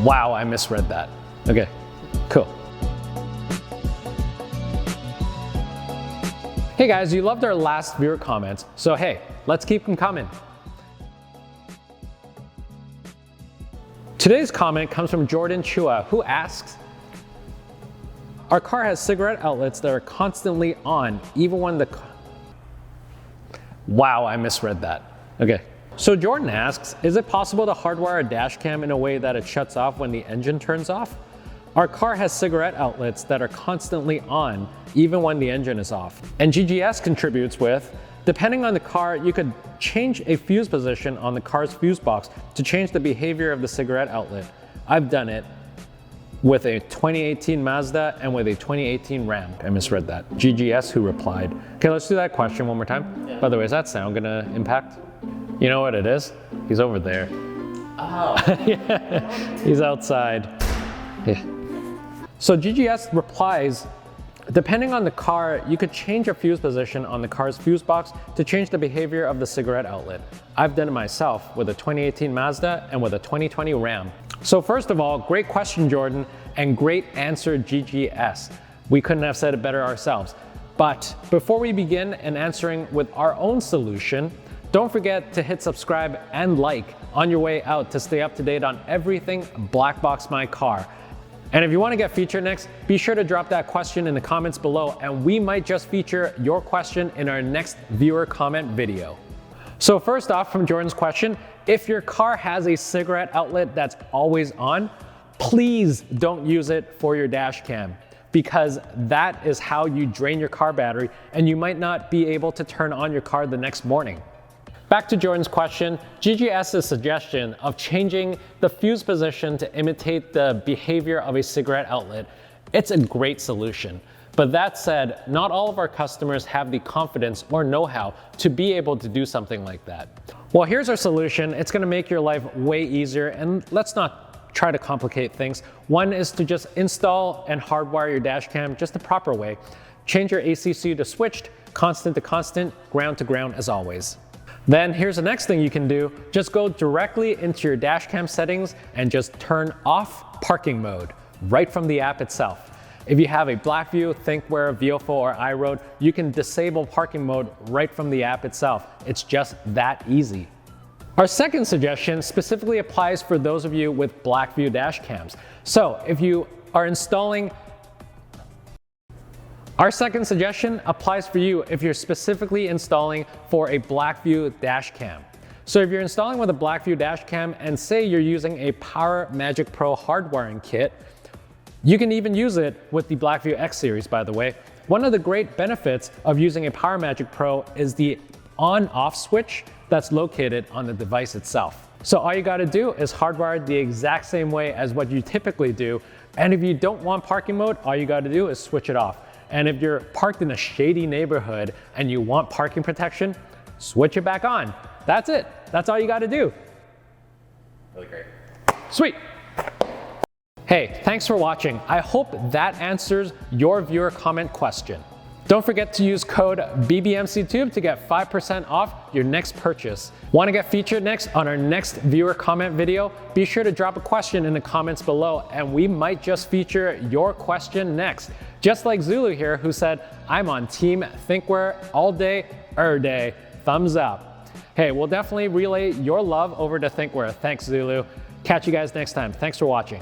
Wow, I misread that. Okay, cool. Hey guys, you loved our last viewer comments, so hey, let's keep them coming. Today's comment comes from Jordan Chua, who asks, our car has cigarette outlets that are constantly on, even when the... Wow, I misread that. Okay. So Jordan asks, is it possible to hardwire a dash cam in a way that it shuts off when the engine turns off? Our car has cigarette outlets that are constantly on, even when the engine is off. And GGS contributes with, depending on the car, you could change a fuse position on the car's fuse box to change the behavior of the cigarette outlet. I've done it with a 2018 Mazda and with a 2018 Ram. I misread that. GGS who replied. Okay, let's do that question one more time. Yeah. By the way, is that sound gonna impact? You know what it is? He's over there. Oh. Yeah, he's outside. Yeah. So GGS replies, depending on the car, you could change a fuse position on the car's fuse box to change the behavior of the cigarette outlet. I've done it myself with a 2018 Mazda and with a 2020 Ram. So first of all, great question, Jordan, and great answer, GGS. We couldn't have said it better ourselves. But before we begin and answering with our own solution, don't forget to hit subscribe and like on your way out to stay up to date on everything BlackboxMyCar. And if you want to get featured next, be sure to drop that question in the comments below, and we might just feature your question in our next viewer comment video. So first off, from Jordan's question, if your car has a cigarette outlet that's always on, please don't use it for your dash cam, because that is how you drain your car battery and you might not be able to turn on your car the next morning. Back to Jordan's question, GGS's suggestion of changing the fuse position to imitate the behavior of a cigarette outlet, it's a great solution. But that said, not all of our customers have the confidence or know-how to be able to do something like that. Well, here's our solution. It's gonna make your life way easier, and let's not try to complicate things. One is to just install and hardwire your dash cam just the proper way. Change your ACC to switched, constant to constant, ground to ground as always. Then here's the next thing you can do. Just go directly into your dash cam settings and just turn off parking mode right from the app itself. If you have a BlackVue, ThinkWare, Viofo, or iRoad, you can disable parking mode right from the app itself. It's just that easy. Our second suggestion specifically applies for those of you with BlackVue dash cams. So if you are installing Our second suggestion applies for you if you're specifically installing for a BlackVue dash cam. So if you're installing with a BlackVue dash cam and say you're using a Power Magic Pro hardwiring kit, you can even use it with the BlackVue X series, by the way. One of the great benefits of using a Power Magic Pro is the on-off switch that's located on the device itself. So all you gotta do is hardwire the exact same way as what you typically do. And if you don't want parking mode, all you gotta do is switch it off. And if you're parked in a shady neighborhood and you want parking protection, switch it back on. That's it. That's all you got to do. Really great. Sweet. Hey, thanks for watching. I hope that answers your viewer comment question. Don't forget to use code BBMCTube to get 5% off your next purchase. Want to get featured next on our next viewer comment video? Be sure to drop a question in the comments below and we might just feature your question next. Just like Zulu here, who said, I'm on Team ThinkWare all day, day. Thumbs up. Hey, we'll definitely relay your love over to ThinkWare. Thanks, Zulu. Catch you guys next time. Thanks for watching.